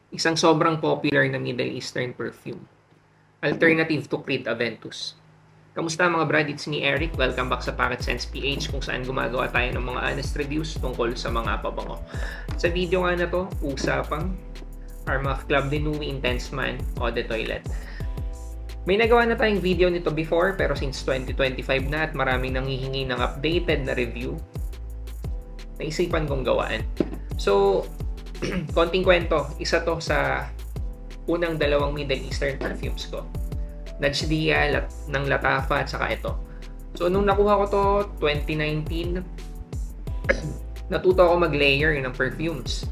isang sobrang popular na Middle Eastern perfume, alternative to Creed Aventus. Kamusta mga brad? It's me Eric. Welcome back sa Pocket Sense PH kung saan gumagawa tayo ng mga honest reviews tungkol sa mga pabango. Sa video nga na to, usapang Armaf Club de Nuit Intense Man Eau de Toilette. May nagawa na tayong video nito before pero since 2025 na at maraming nanghihingi ng updated na review, naisipan kong gawaan. So, konting kwento, isa to sa unang dalawang Middle Eastern perfumes ko. Najdia ng Latafa at saka ito. So, nung nakuha ko to 2019, natuto ako mag-layer ng perfumes.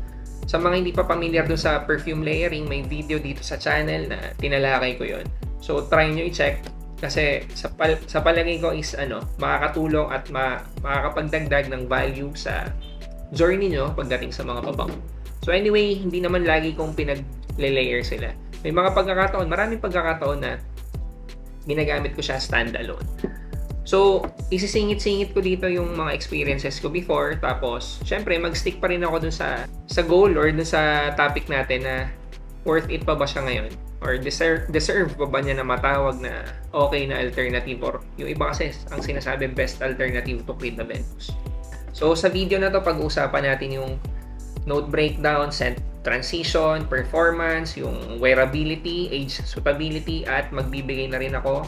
Sa mga hindi pa familiar doon sa perfume layering, may video dito sa channel na tinalakay ko yon. So, try nyo i-check kasi sa palagay ko is makakatulong at makakapagdagdag ng value sa journey nyo pagdating sa mga pabango. So anyway, hindi naman lagi kong pinag-layer sila. May mga pagkakataon, maraming pagkakataon na ginagamit ko siya standalone. So, isisingit-singit ko dito yung mga experiences ko before. Tapos, syempre, mag-stick pa rin ako dun sa goal or dun sa topic natin na worth it pa ba siya ngayon? Or deserve pa ba niya na matawag na okay na alternative? Or yung iba kasi, ang sinasabi, best alternative to Creed Aventus. So, sa video na to, pag-uusapan natin yung note breakdown, scent transition, performance, yung wearability, age suitability, at magbibigay na rin ako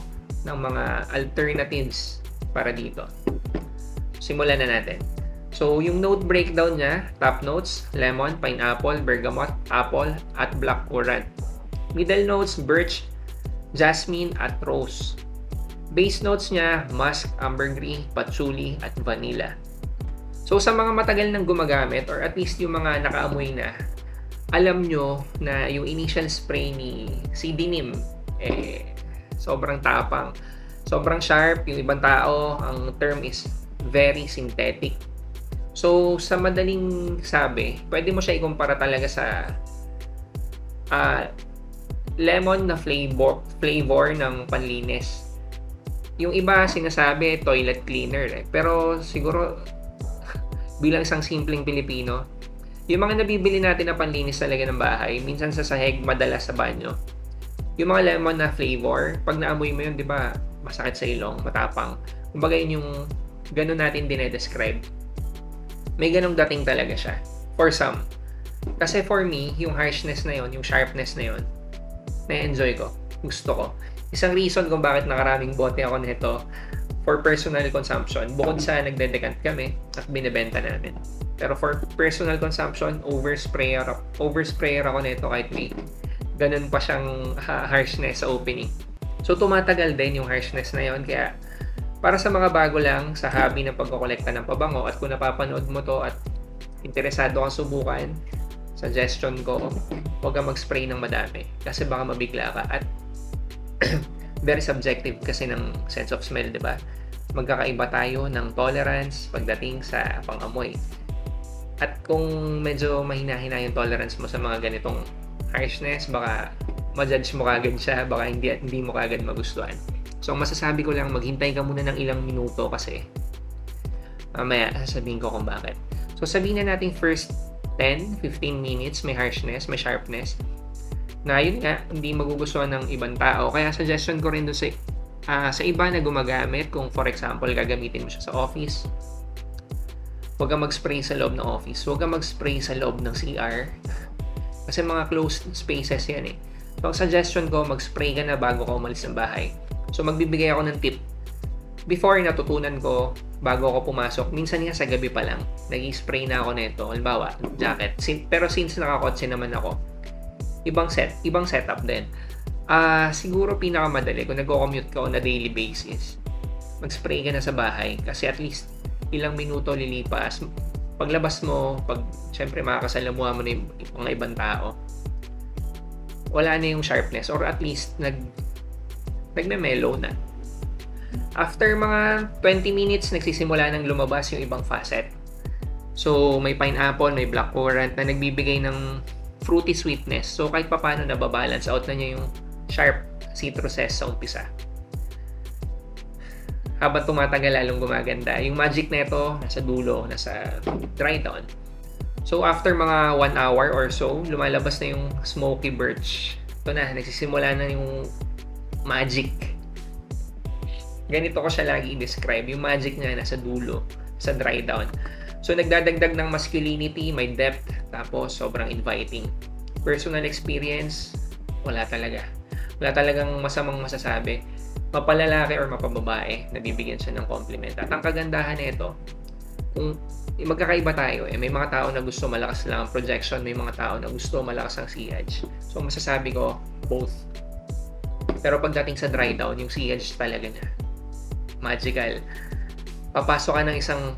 ng mga alternatives para dito. Simulan na natin. So, yung note breakdown niya, top notes, lemon, pineapple, bergamot, apple, at blackcurrant. Middle notes, birch, jasmine, at rose. Base notes niya, musk, ambergris, patchouli, at vanilla. So, sa mga matagal nang gumagamit, or at least yung mga nakaamoy na, alam nyo na yung initial spray ni CD Neem, sobrang tapang, sobrang sharp. Yung ibang tao, ang term is very synthetic. So, sa madaling sabi, pwede mo siya ikumpara talaga sa lemon na flavor ng panlinis. Yung iba sinasabi toilet cleaner pero siguro bilang isang simpleng Pilipino, yung mga nabibili natin na panlinis talaga ng bahay, minsan sa sahig, madalas sa banyo. Yung mga lemon na flavor, pag naamoy mo yun, di ba, masakit sa ilong, matapang. Kumbaga yun yung ganun natin dinedescribe. May ganung dating talaga siya. For some. Kasi for me, yung harshness na yun, yung sharpness na yun, na-enjoy ko. Gusto ko. Isang reason kung bakit nakaraming bote ako nito for personal consumption, bukod sa nagdedecant kami at binibenta namin. Pero for personal consumption, oversprayer ako nito kahit may ganun pa siyang harshness sa opening. So tumatagal din yung harshness na yon. Kaya para sa mga bago lang sa hobby ng pagkokolekta ng pabango at kung napapanood mo to at interesado kang subukan, suggestion ko, huwag kang mag-spray ng madami kasi baka mabigla ka at very subjective kasi ng sense of smell, di ba? Magkakaiba tayo ng tolerance pagdating sa pangamoy. At kung medyo mahina-hina yung tolerance mo sa mga ganitong harshness, baka ma-judge mo kagad siya, baka hindi mo kagad magustuhan. So, ang masasabi ko lang, maghintay ka muna ng ilang minuto kasi mamaya sasabihin ko kung bakit. So, sabihin na natin first 10-15 minutes may harshness, may sharpness na yun nga, hindi magugustuhan ng ibang tao. Kaya suggestion ko rin doon sa iba na gumagamit, kung for example, gagamitin mo siya sa office, huwag kang mag-spray sa loob ng office. Huwag kang mag-spray sa loob ng CR. Kasi mga closed spaces yan eh. So, ang suggestion ko, mag-spray ka na bago ka umalis ng bahay. So, magbibigay ako ng tip. Before, natutunan ko, bago ako pumasok, minsan nga sa gabi pa lang, nag-spray na ako nito. Halimbawa, jacket. Pero since nakakotse naman ako, ibang setup din. Siguro pinakamadali, kung nag-commute ka on a daily basis, mag-spray ka na sa bahay. Kasi at least, ilang minuto lilipas, paglabas mo, syempre makakasalamuha mo na yung mga ibang tao, wala na yung sharpness or at least nagme-mellow na. After mga 20 minutes, nagsisimula nang lumabas yung ibang facet. So, may pineapple, may blackcurrant na nagbibigay ng fruity sweetness. So, kahit papaano nababalance out na niya yung sharp citruses sa umpisa. Habang tumatagal, lalong gumaganda. Yung magic nito, nasa dulo, nasa dry down. So after mga 1 hour or so, lumalabas na yung smoky birch. Ito na, nagsisimula na yung magic. Ganito ko siya lagi i-describe. Yung magic niya nasa dulo, sa dry down. So nagdadagdag ng masculinity, may depth, tapos sobrang inviting. Personal experience, wala talaga. Wala talagang masamang masasabi. Mapalalaki or mapababae, nabibigyan siya ng compliment. At ang kagandahan nito, kung magkakaiba tayo may mga tao na gusto malakas lang ang projection, may mga tao na gusto malakas ang sillage. So masasabi ko, both. Pero pagdating sa dry down, yung sillage talaga niya, magical. Papasok ka ng isang,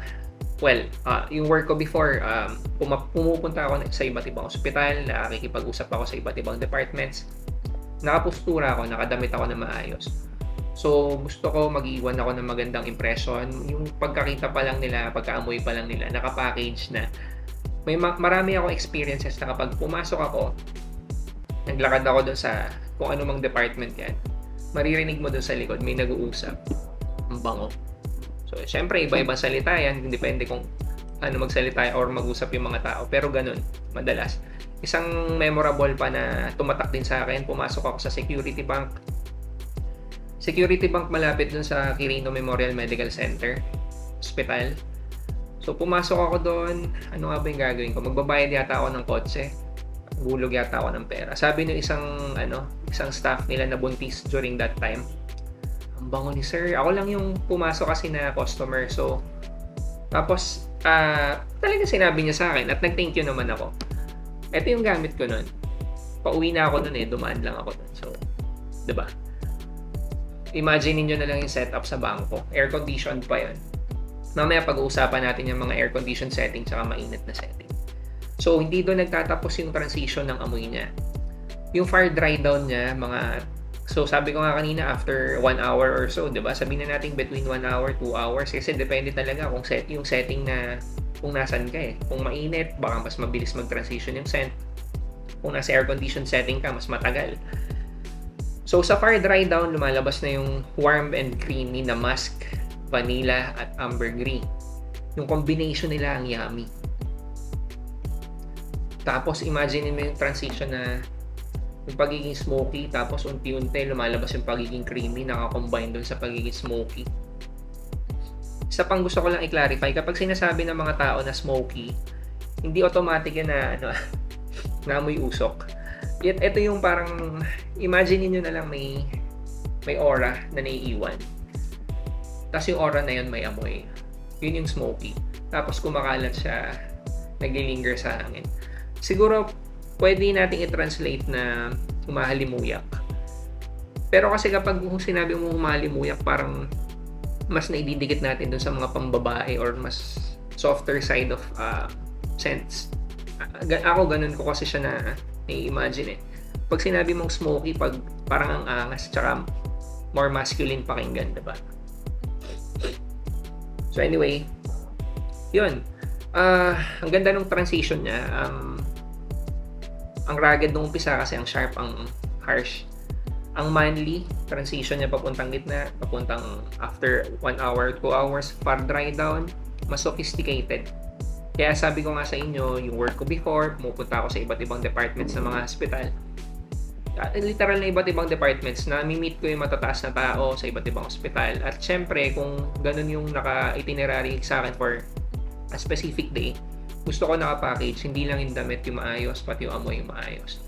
yung work ko before, pumupunta ako sa iba't ibang ospital, nakikipag-usap ako sa iba't ibang departments, nakapustura ako, nakadamit ako na maayos. So, gusto ko mag-iwan ako ng magandang impression. Yung pagkakita pa lang nila, pagkaamoy pa lang nila, naka-package na. Marami akong experiences na kapag pumasok ako, naglakad ako doon sa kung ano mang department yan, maririnig mo doon sa likod, may nag-uusap. Ang bango. So, syempre, iba-ibang salita yan. Depende kung ano magsalita or mag-usap yung mga tao. Pero ganun, madalas. Isang memorable pa na tumatak din sa akin, pumasok ako sa Security Bank malapit dun sa Quirino Memorial Medical Center Hospital. So pumasok ako doon, ano nga ba yung gagawin ko? Magbabayad yata ako ng kotse, gulog yata ako ng pera. Sabi ng isang staff nila na buntis during that time, ang bango ni sir. Ako lang yung pumasok kasi na customer. So tapos talaga sinabi niya sa akin at nag-thank you naman ako. Ito yung gamit ko nun. Pauwi na ako nun dumaan lang ako nun. So, 'di ba? Imagine niyo na lang yung setup sa bangko. Air-conditioned pa yun. Mamaya pag-uusapan natin yung mga air-conditioned setting tsaka mainit na setting. So, hindi doon nagtatapos yung transition ng amoy niya. Yung fire dry down niya, so sabi ko nga kanina, after 1 hour or so, diba? Sabihin na natin between 1 hour, 2 hours. Kasi depende talaga kung yung setting na kung nasan ka Kung mainit, baka mas mabilis mag-transition yung scent. Kung nasa air-conditioned setting ka, mas matagal. So, sa fire dry down, lumalabas na yung warm and creamy na musk, vanilla, at ambergris. Yung combination nila ang yummy. Tapos, imagine mo yung transition na yung pagiging smoky, tapos unti-unti lumalabas yung pagiging creamy, nakakombine dun sa pagiging smoky. Isa pang gusto ko lang i-clarify, kapag sinasabi ng mga tao na smoky, hindi automatic yan na amoy usok. Yet, ito yung parang, imagine niyo na lang may aura na naiiwan. Tapos yung aura na yun may amoy. Yun yung smoky. Tapos kumakalat siya, naglilinger sa hangin. Siguro, pwede nating i-translate na humahalimuyak. Pero kasi kapag sinabi mo humahalimuyak, parang mas naididikit natin dun sa mga pambabae or mas softer side of scents. Ako ganun ko kasi siya na i-imagine Pag sinabi mong smoky, parang ang angas, tsaka more masculine pakinggan, diba? So anyway, yun. Ang ganda ng transition niya. Ang rugged nung umpisa kasi ang sharp, ang harsh. Ang manly, transition niya papuntang gitna, papuntang after 1 hour, 2 hours, far dry down, mas sophisticated. Kaya sabi ko nga sa inyo, yung work ko before, pumupunta ako sa iba't ibang departments ng mga hospital. Literal na iba't ibang departments na mi-meet ko yung matataas na tao sa iba't ibang hospital. At syempre, kung ganun yung naka-itinerary sa akin for a specific day, gusto ko naka-package, hindi lang yung damit yung maayos, pati yung amoy yung maayos.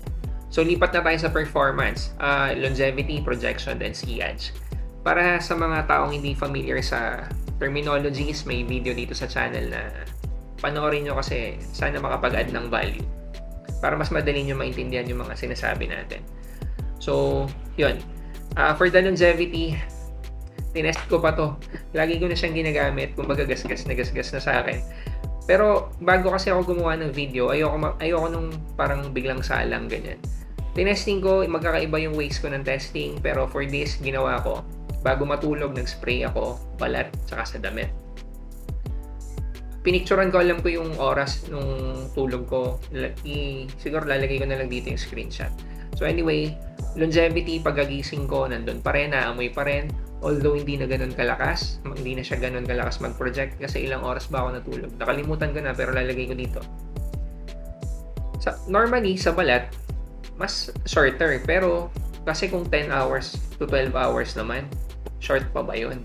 So, lipat na tayo sa performance, longevity, projection, and sillage. Para sa mga taong hindi familiar sa terminologies, may video dito sa channel na panoorin nyo kasi sana makapag-add ng value para mas madali nyo maintindihan yung mga sinasabi natin. So, yun. For the longevity, tinest ko pa to. Lagi ko na siyang ginagamit kung magagasgas na sa akin. Pero bago kasi ako gumawa ng video, ayoko nung parang biglang salang ganyan. Tinesting ko, magkakaiba yung ways ko ng testing, pero for this, ginawa ko, bago matulog, nag-spray ako, balat, saka sa damit. Pinicturean ko, alam ko yung oras nung tulog ko. Siguro lalagay ko na lang dito yung screenshot. So anyway, longevity, pagagising ko, nandun pa rin, naamoy pa rin. Although hindi na ganun kalakas, hindi na siya ganun kalakas mag-project kasi ilang oras ba ako natulog. Nakalimutan ko na pero lalagay ko dito. Normally, sa balat, mas shorter. Pero, kasi kung 10 hours to 12 hours naman, short pa ba yun?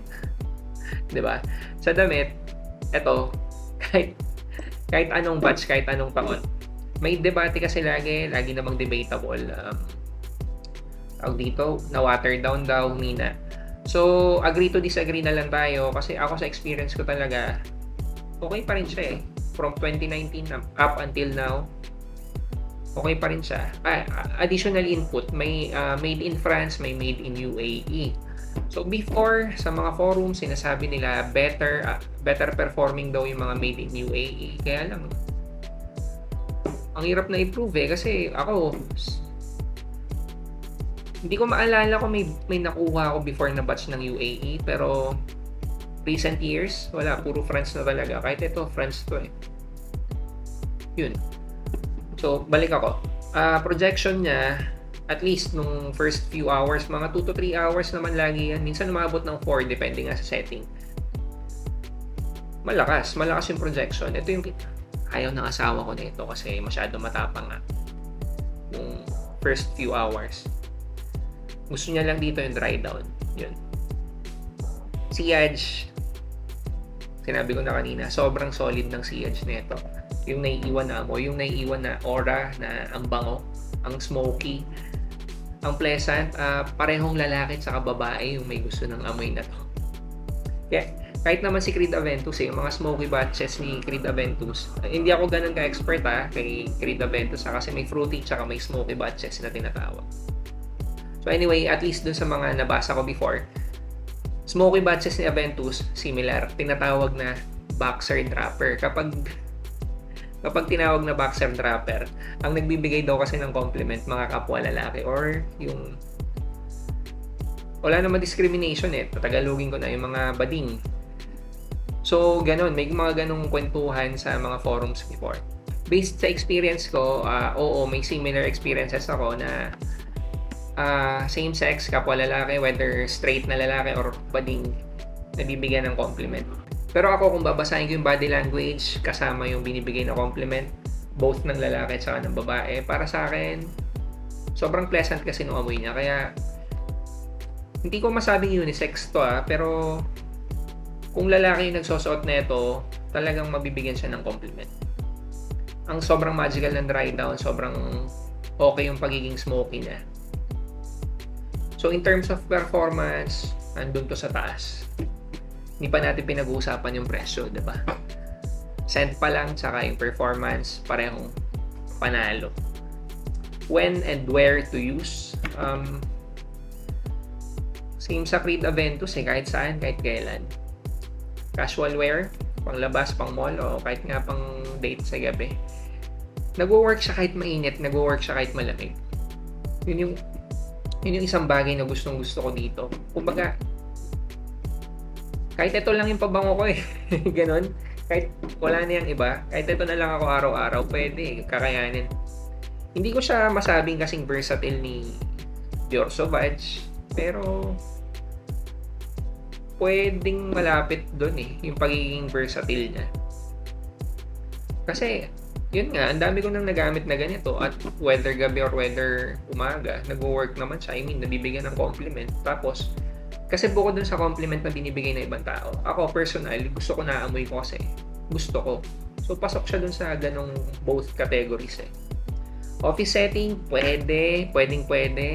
'Di ba? Sa damit, eto, kahit, kahit anong batch, kahit anong taon, may debate kasi lagi namang debatable. Tawag dito, na water down daw, humina. So, agree to disagree na lang tayo kasi ako sa experience ko talaga, okay pa rin siya eh. From 2019 up until now, okay pa rin siya. Additional input, may made in France, may made in UAE. So before, sa mga forums, sinasabi nila better performing daw yung mga made in UAE. Kaya lang, ang hirap na i-prove eh. Kasi ako, hindi ko maalala kung may nakuha ako before na batch ng UAE. Pero recent years, wala. Puro France na talaga. Kahit ito, France to eh. Yun. So, balik ako. Projection niya, at least nung first few hours, mga 2 to 3 hours naman lagi yan. Minsan umabot ng 4, depende nga sa setting. Malakas yung projection. Ito yung ayaw ng asawa ko nito kasi masyado matapang nga. Nung first few hours. Gusto niya lang dito yung dry down. Yun. Sillage, sinabi ko na kanina, sobrang solid ng sillage nito. Yung naiiwan na amoy, yung naiiwan na aura na ang bango, ang smoky, ang pleasant, parehong lalaki at babae yung may gusto ng amoy na to. Yeah, kahit naman si Creed Aventus, yung mga smoky batches ni Creed Aventus, hindi ako ganun ka-expert kay Creed Aventus kasi may fruity tsaka may smoky batches na tinatawag. So anyway, at least dun sa mga nabasa ko before, smoky batches ni Aventus, similar, tinatawag na boxer dropper. Kapag tinawag na boxer dropper, ang nagbibigay daw kasi ng compliment mga kapwa lalaki or yung wala naman discrimination eh, tatagalogin ko na yung mga bading. So ganun, may mga ganung kwentuhan sa mga forums before. Based sa experience ko, oo, may similar experiences ako na same sex, kapwa lalaki, whether straight na lalaki or bading, nabibigyan ng compliment. Pero ako, kung babasahin ko yung body language kasama yung binibigay na compliment, both ng lalaki at saka ng babae, para sa akin, sobrang pleasant kasi nung amoy niya. Kaya, hindi ko masabing unisex to pero kung lalaki yung nagsusuot na ito, talagang mabibigyan siya ng compliment. Ang sobrang magical ng dry down, sobrang okay yung pagiging smoky niya. So, in terms of performance, andun to sa taas. Hindi pa natin pinag-uusapan yung presyo, diba? Scent pa lang, tsaka yung performance, parehong panalo. When and where to use? Same sa Creed Aventus kahit saan, kahit kailan. Casual wear, panglabas, pang mall, o kahit nga pang date sa gabi. Nag-work siya kahit mainit, nag-work siya kahit malamig. Yun yung isang bagay na gustong-gusto ko dito. Kumbaga, kahit ito lang yung pabango ko ganon. Kahit wala na yung iba, kahit ito na lang ako araw-araw, pwede, kakayanin. Hindi ko siya masabing kasing versatile ni Dior Sauvage, pero pwedeng malapit doon yung pagiging versatile niya. Kasi, yun nga, ang dami ko nang nagamit na ganito at whether gabi or whether umaga, nag-work naman siya. I mean, nabibigyan ng compliment. Tapos, kasi bukod dun sa compliment na binibigay ng ibang tao, ako personally, gusto ko naamoy ko kasi gusto ko. So, pasok siya dun sa ganong both categories Office setting, pwede,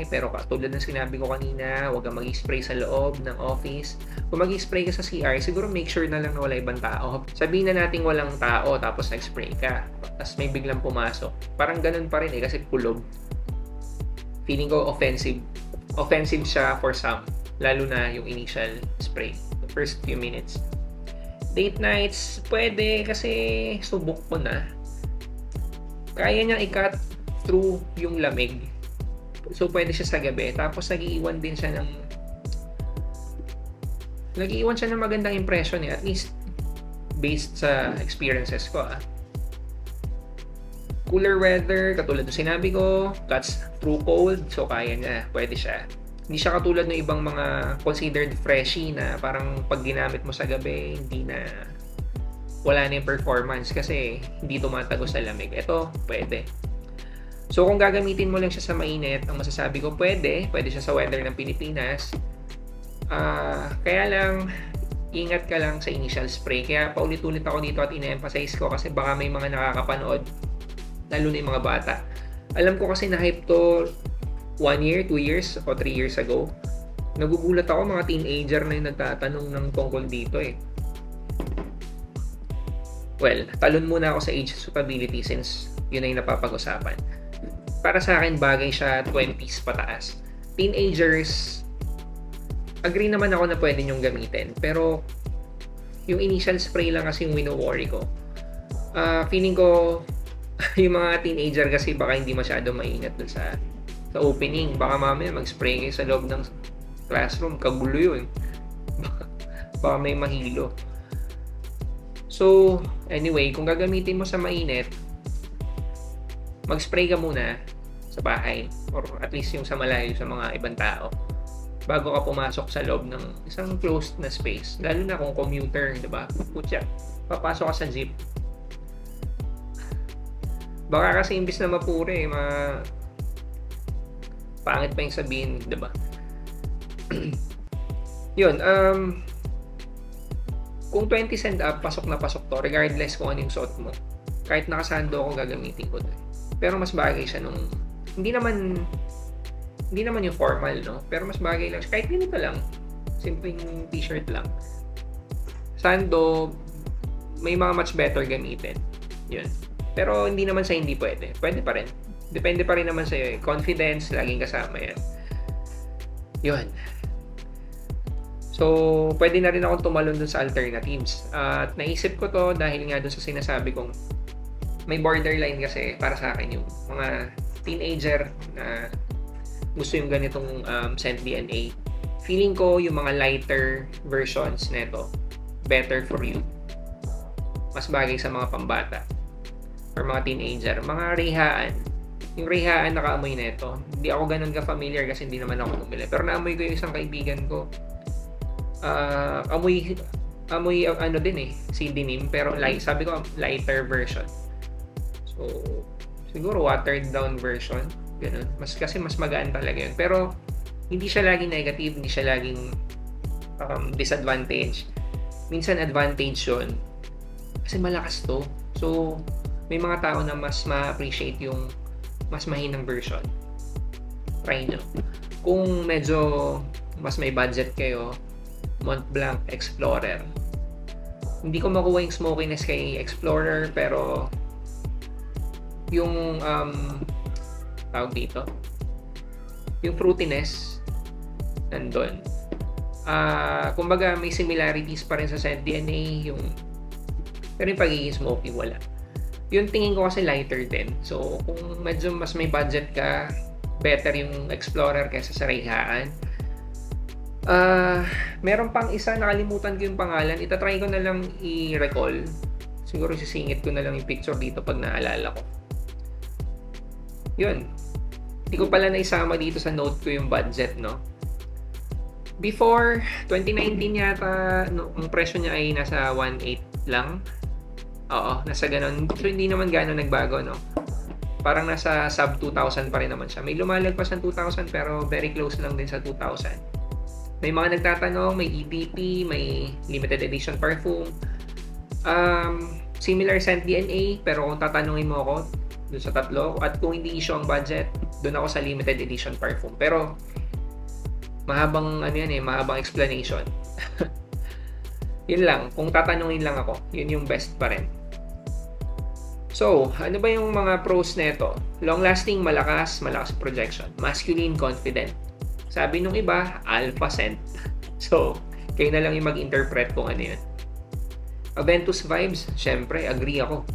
pero katulad ng sinabi ko kanina, huwag kang mag-spray sa loob ng office. Kung mag-spray ka sa CR, siguro make sure na lang na wala ibang tao. Sabihin na natin walang tao, tapos nag-spray ka. Tapos may biglang pumasok. Parang ganun pa rin kasi kulob. Feeling ko offensive. Offensive siya for some. Lalo na yung initial spray. The first few minutes. Date nights, pwede kasi subok ko na. Kaya niyang i-cut through yung lamig. So, pwede siya sa gabi. Tapos, nag-iiwan siya ng magandang impression at least based sa experiences ko Cooler weather, katulad ng sinabi ko, cuts through cold, so kaya niya, pwede siya. Hindi siya katulad ng ibang mga considered freshy na parang pag ginamit mo sa gabi, wala na yung performance kasi hindi tumatago sa lamig. Ito, pwede. So kung gagamitin mo lang siya sa mainit, ang masasabi ko pwede siya sa weather ng Pilipinas. Kaya lang, ingat ka lang sa initial spray. Kaya paulit-ulit ako dito at ine-emphasize ko kasi baka may mga nakakapanood, lalo na yung mga bata. Alam ko kasi na-hype to 1 year, 2 years, o 3 years ago. Nagugulat ako, mga teenager na yung nagtatanong ng tungkol dito eh. Well, talon muna ako sa age suitability since yun ay napapag-usapan. Para sa akin, bagay siya 20s pataas. Teenagers, agree naman ako na pwede nyong gamitin. Pero, yung initial spray lang kasi yung wino-worry ko. Feeling ko, yung mga teenager kasi baka hindi masyado maingat dun sa opening. Baka mamaya mag-spray kayo sa loob ng classroom. Kagulo yun. Baka may mahilo. So, anyway, kung gagamitin mo sa mainit, mag-spray ka muna sa bahay or at least yung sa malayo sa mga ibang tao bago ka pumasok sa loob ng isang closed na space. Lalo na kung commuter, diba? Putya, papasok ka sa jeep. Baka kasi imbis na mapure, pangit pa yung sabihin, diba? Yun, kung 20 cent up, pasok na pasok to, regardless kung ano yung suot mo. Kahit nakasando ako, gagamitin ko doon. Pero mas bagay siya nung, hindi naman yung formal, no? Pero mas bagay lang siya. Kahit ganito lang, simpleng t-shirt lang. Sando, may mga much better gamitin. Yun. Pero hindi naman sa hindi pwede. Pwede pa rin. Depende pa rin naman sa'yo eh. Confidence, laging kasama yan. Yun. So, pwede na rin akong tumalon dun sa alternatives. At naisip ko to dahil nga dun sa sinasabi kong may borderline kasi para sa akin yung mga teenager na gusto yung ganitong scent DNA. Feeling ko yung mga lighter versions nito better for you. Mas bagay sa mga pambata or mga teenager. Mga rehaan. Yung rehaan nakaamoy nito. Hindi ako ganun ka-familiar kasi hindi naman ako bumili. Pero naamoy ko yung isang kaibigan ko. Amoy ano din eh, CD neem, pero sabi ko lighter version. So, siguro watered down version. Ganun. Kasi mas magaan talaga yun. Pero, hindi siya laging negative, hindi siya laging disadvantage. Minsan advantage yun. Kasi malakas to. So, may mga tao na mas ma-appreciate yung mas mahinang version. Try nyo. Kung medyo mas may budget kayo, Montblanc Explorer. Hindi ko makuha yung smokiness kay Explorer, pero yung tawag dito, yung fruitiness nandun. Kumbaga may similarities pa rin sa scent DNA, pero yung pagiging smoky wala. Yung tingin ko kasi lighter din. So kung medyo mas may budget ka, better yung Explorer kaysa sa Rehaan. Meron pang isa, nakalimutan ko yung pangalan. Itatry ko na lang i-recall. Siguro sisingit ko na lang yung picture dito pag naalala ko. Yun. Hindi ko pala naisama dito sa note ko yung budget, no? Before 2019 yata, ang presyo niya ay nasa 1.8 lang. Oo, nasa ganun. So, hindi naman gano'n nagbago, no? Parang nasa sub 2,000 pa rin naman siya. May lumalagpas ng 2,000 pero very close lang din sa 2,000. May mga nagtatanong, may EDP, may limited edition perfume. Similar scent DNA, pero kung tatanungin mo ako dun sa tatlo, at kung hindi issue ang budget, dun ako sa limited edition perfume. Pero mahabang mahabang explanation. Yun lang, kung tatanungin lang ako, yun yung best pa rin. So, ano ba yung mga pros nito? Long-lasting, malakas projection. Masculine, confident. Sabi nung iba, alpha scent. So, kayo na lang yung mag-interpret kung ano yun. Aventus vibes, syempre, agree ako.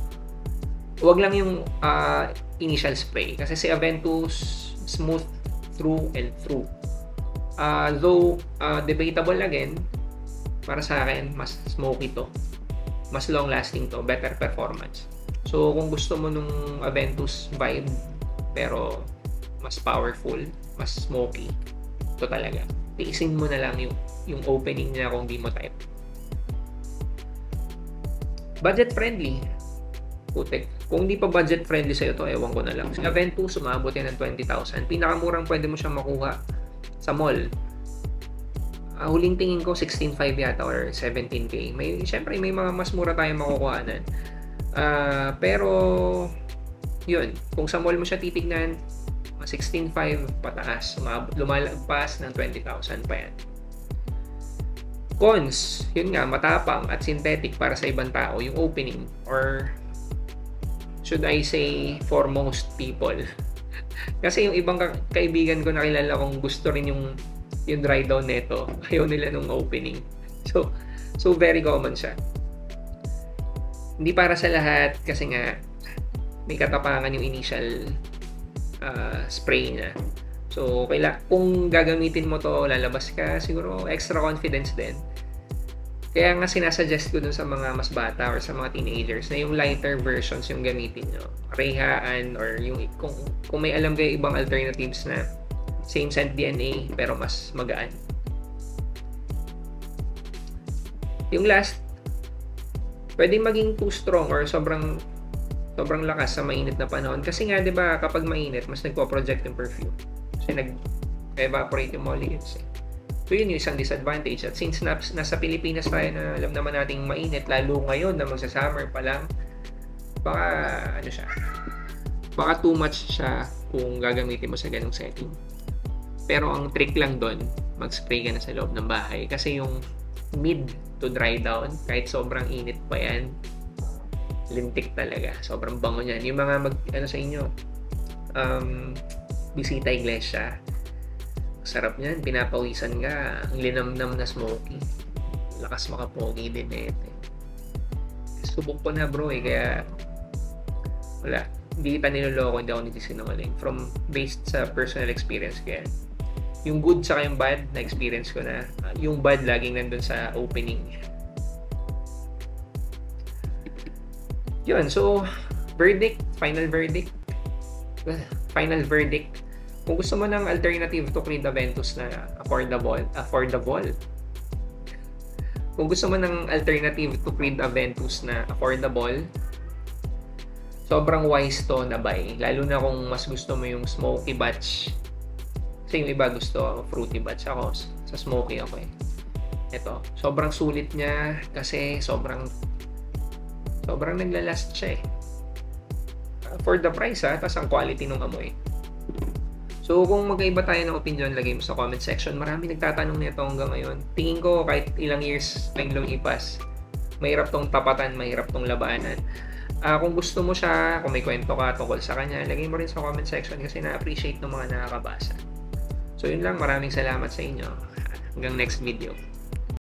Huwag lang yung initial spray. Kasi si Aventus, smooth through and through. Though, debatable again, para sa akin, mas smoky to. Mas long-lasting to, better performance. So, kung gusto mo nung Aventus vibe, pero mas powerful, mas smoky, ito talaga. Tiisin mo na lang yung opening niya kung di mo type. Budget friendly. Putik. Kung hindi pa budget friendly sa'yo to, ewan ko na lang. Sa Aventus, umabot yan ng 20,000. Pinakamurang pwede mo siyang makuha sa mall. Huling tingin ko 16.5 yata or 17K. Syempre may mga mas mura tayong makukuhanan. Pero yun, kung sa mall mo siya titignan, 16.5 pataas, lumalagpas ng 20,000 pa yan. Cons, yun nga, matapang at synthetic para sa ibang tao, yung opening, or should I say for most people. Kasi yung ibang kaibigan ko nakilala kong gusto rin yung dry down neto, ayaw nila nung opening. So very common siya. Hindi para sa lahat kasi nga may katapangan yung initial spray niya. So kung gagamitin mo to, lalabas ka siguro extra confidence din. Kaya nga sinasuggest ko dun sa mga mas bata or sa mga teenagers na yung lighter versions yung gamitin nyo. Rehaan or yung kung may alam kayo ibang alternatives na same scent DNA pero mas magaan. Yung last, pwedeng maging too strong or sobrang lakas sa mainit na panahon. Kasi nga, di ba, kapag mainit, mas nagpo-project yung perfume. Kasi nag-evaporate yung molecules. So, yun yung isang disadvantage. At since nasa Pilipinas tayo na alam naman nating mainit, lalo ngayon na magsa-summer pa lang, baka too much siya kung gagamitin mo sa ganung setting. Pero ang trick lang doon, mag-spray ka na sa loob ng bahay. Kasi yung mid to dry down, kahit sobrang init pa yan, lintik talaga. Sobrang bango niyan. Yung mga sa inyo, bisita iglesia, sarap niyan. Pinapawisan ka. Ang linamnam na smoky. Lakas makapogi din Subok ko na bro kaya wala. Hindi kita niloloko, hindi ako nagsisinungaling. Based sa personal experience ko yan. Yung good sa yung bad na experience ko na. Yung bad laging nandun sa opening. Yun, so final verdict. Kung gusto mo ng alternative to Creed Aventus na affordable. Kung gusto mo ng alternative to Creed Aventus na affordable, sobrang wise to na buy. Lalo na kung mas gusto mo yung smoky batch. Kasi yung iba gusto fruity batch. Ako, sa smoky ako Ito, sobrang sulit niya kasi sobrang naglalast siya for the price tapos ang quality ng amoy. So kung magkaiba tayo ng opinion, lagay mo sa comment section. Marami nagtatanong nito hanggang ngayon. Tingin ko kahit ilang years pa yung lumipas, mahirap tong tapatan, mahirap tong labanan. Kung gusto mo siya, kung may kwento ka tungkol sa kanya, lagay mo rin sa comment section kasi na-appreciate ng mga nakakabasa. So yun lang, maraming salamat sa inyo. Hanggang next video.